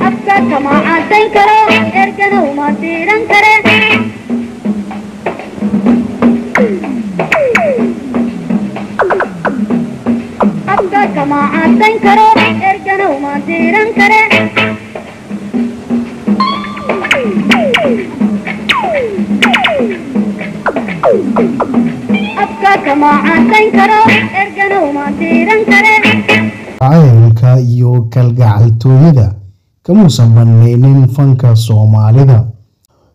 أبقى كما عدين كرو إرقنا وما ديران كره أبقى كما عدين كرو إرقنا وما ديران كره أبقى كما عدين كرو إرقنا وما ديران كره jacaylka iyo kalgacaltooyada kamuusan banaynin fanka Soomaalida.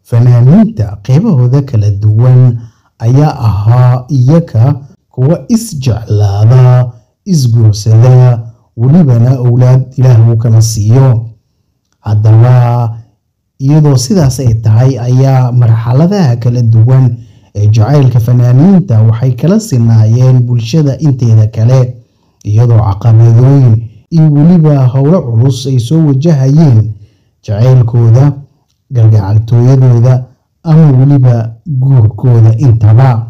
Fanaaniinta qaybahooda kala duwan ayaa ahaa iyaga kuwa isjeclaada, isguursada, walibana awlaad Ilaah uu kala siiyo. Haddaba iyadoo sidaas ay tahay ayaa marxaladaha kala duwan ee jacaylka fanaaniinta waxay kala sinaayeen bulshada inteeda kale, iyadoo caqabadooyin iyo weliba howlo culus ay soo wajahayeen jacaylkooda, galgacaltooyadooda ama weliba guurkooda intaba.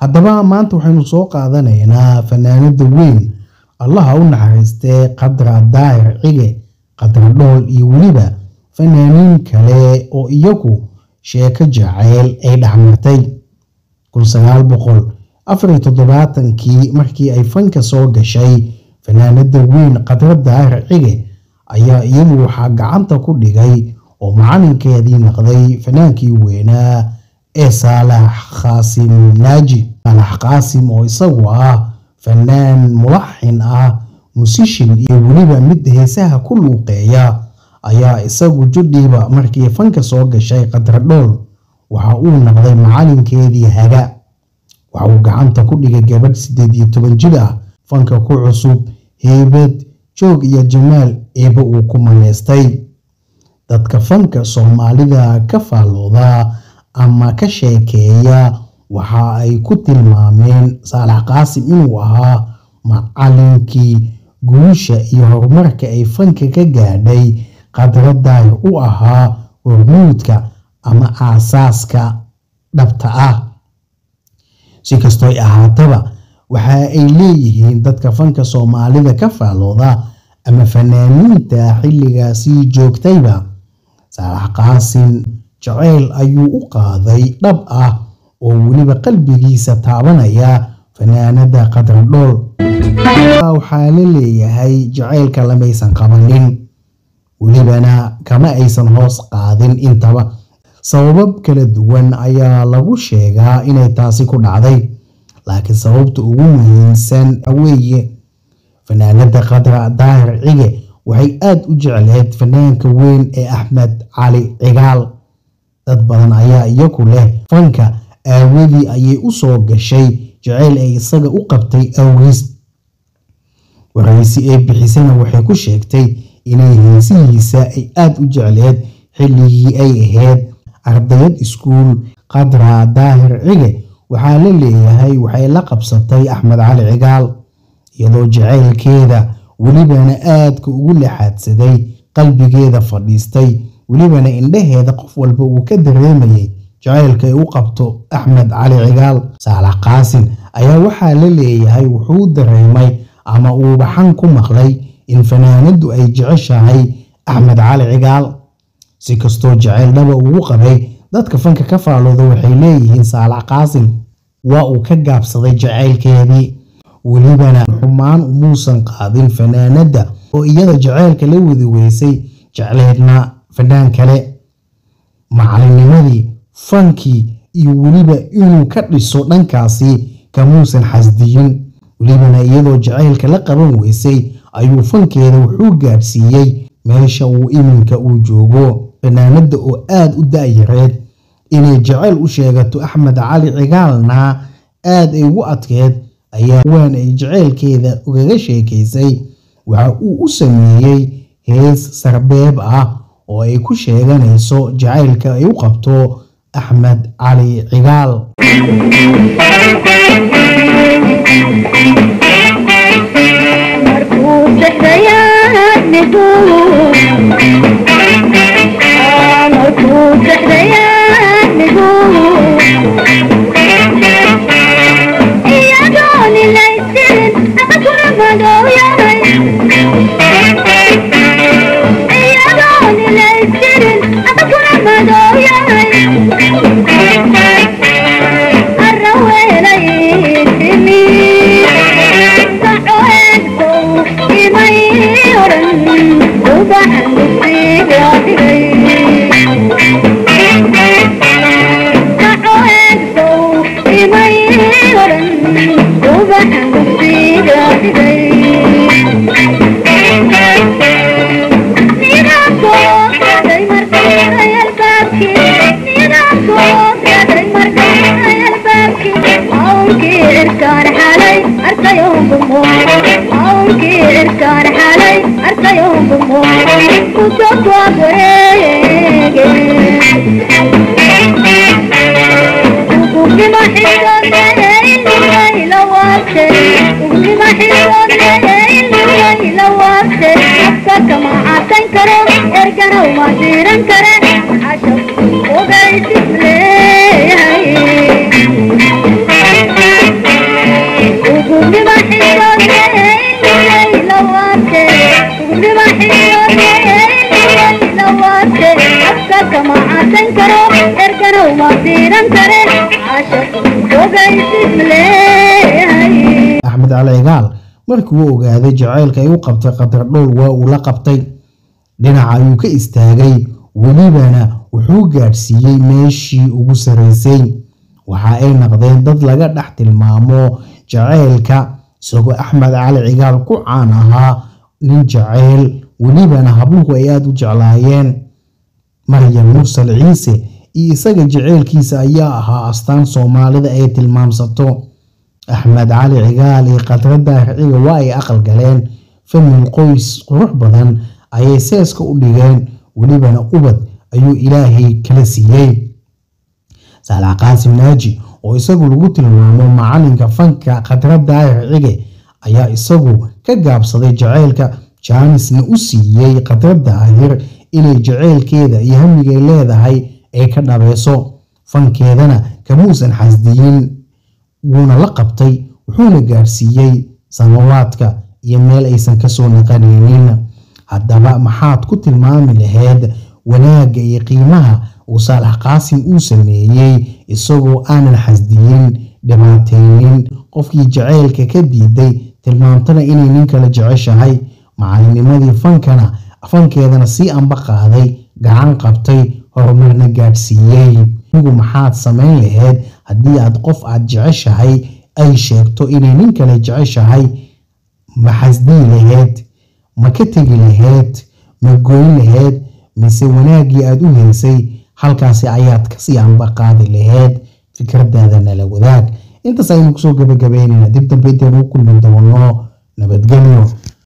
Haddaba maanta waxaynu soo qaadanaynaa fanaanada weyn allaha u naxariistay Qadra Daahir Cige, Qadra Dhool iyo weliba fanaaniin kale oo iyagu sheeko jacayl ay dhaxmartay. 1974 markii ay fanka soo gashay fanaanada weyn Qadra Daahir Cige ayaa iyadu waxaa gacanta ku dhigay oo macalinkeedii noqday fanaankii weynaa ee Saalax Qaasim Naaji. Saalax Qaasim oo isagu ah fanaan mulaxin ah, musician iyo weliba mid heesaha ku luuqeeya ayaa isagu judhiiba markii fanka soo gashay Qadra Dhool waxa uu noqday macalinkeedii haga. waxa uu gacanta ku dhigay gabadh 18 jir ah, fanka ku cusub, heybad, joog iyo jamaal eeba uu ku maneystay. Dadka fanka Soomaalida ka faalooda ama ka sheekeeya waxa ay ku tilmaameen Saalax Qaasim inuu ahaa macalinkii guusha iyo horumarka ay fanka ka gaadhay. Qadra Daahir u ahaa hormuudka ama aasaaska dhabta ah. Si kastoo ay ahaataba waxa ay leeyihiin dadka fanka Soomaalida ka faalooda ama fanaaniinta xilligaasi joogtayba, Saalax Qaasim jacayl ayuu u qaaday dhab ah oo weliba qalbigiisa taabanaya fanaanada Qadra Dhool. waxaa la leeyahay jacaylka lamaysan qabanin, welibana kama aysan hoos qaadin intaba. sabab kala duwan ayaa lagu sheegaa inay taasi ku dhacday, laakiin sababta ugu muhiimsan weeye fanaanada Qadra Daahir Cige waxay aad u jecleed fanaanka weyn ee Axmed Cali Cigaal. dad badan ayaa iyagu leh fanka aawadii ayay u soo gashay jacayl ay isaga u qabtay awgiis. waraysi ee bixisana waxay ku sheegtay inay heesihiisa ay aad u jecleed xilligii ay ahayd ardayad iskuul. Qadra Daahir Cige waxaa la leeyahay waxay la qabsatay Axmed Cali Cigaal iyadoo jacaylkeeda welibana aadka ugu laxaadsaday, qalbigeeda fadhiistay, welibana indhaheeda qof walba uu ka dareemayay jacaylka ay u qabto Axmed Cali Cigaal. Saalax Qaasim ayaa waxaa la leeyahay wuxuu dareemay ama uu baxan ku maqlay in fanaanadu ay jeceshahay Axmed Cali Cigaal. si kastoo jacayl dhaba ugu qabay, dadka fanka ka faalooda waxay leeyihiin Saalax Qaasim waa uu ka gaabsaday jacaylkeedii, welibana xumaan umuusan qaadin fanaanada oo iyada jacaylka la wadi weysay jecleedna fanaan kale. macalinimadii, fankii iyo weliba inuu ka dhiso dhankaasi kamuusan xasdiyin, welibana iyadoo jacaylka la qaban weysay ayuu fankeeda wuxuu gaadhsiiyey meesha uu iminka uu joogo. fanaanada oo aad u da'yareed inay jacayl u sheegato Axmed Cali Cigaalna aad ay ugu adkeed ayaa waan ay jacaylkeeda ugaga sheekaysay. waxa uu u sameeyey hees sarbeeb ah oo ay ku sheeganayso jacaylka ay u qabto Axmed Cali Cigaal. يا أحمد علي عقال markii uu ogaaday jacaylka ay u qabtay Qadar Dhool waa uu la qabtay dhinaca ayuu ka istaagay walibana wuxuu gaarsiiyay meeshii ugu sareysay waxa ay noqdeen dad laga dhax tilmaamo jacaylka isagoo Axmed Cali Cigaal ku caan ahaa nin jacayl walibana habluhu ay aad u jeclaayeen Maryam Mursal Ciise iyo isaga jacaylkiisa ayaa ahaa astaan Soomaalida ay tilmaamsato Axmed Cali Cigaal iyo Qadar Daahiciga waa ay aqal galeen famil qoys qurux badan ayay seeska u dhigeen walibana ubad ayuu Ilaahay kala siiyay Saalax Qaasim Naaji oo isagu lagu tilmaamo macalinka fanka Qadar Daahiciga ayaa isagu ka gaabsaday jacaylka jaanisna u siiyay Qadar Daahir inay jacaylkeeda iyo hamiga leedahay ay ka dhabayso fankeedana kamuusan xasdiyin wuuna la qabtay wuxuuna gaarsiiyay sanawaadka iyo meel aysan ka soo naqanaynin haddaba maxaad ku tilmaami lahayd wanaaga iyo qiimaha uu Saalax Qaasim uu sameeyay isagoo aanan xasdiyin dhibaataynin qofkii jacaylka ka diiday tilmaantana inay nin kala jeceshahay macallinimadii fankeedana si anba qaaday gacan qabtay horumarna gaarsiiyay ugu maxaad sameyn lahayd haddii aad qof aad jeceshahay ay sheegto inay nin kale jeceshahay ma xasdii lahayd ma ka tegi lahayd ma goyn lahayd mise wanaagii aad u heysay halkaasi ayaad ka sii anba qaadi lahayd fikradaadana la wadaag intaas aynu kusoo gabagabeynayna dib dambe intaan u kulmi doono nabadgelyo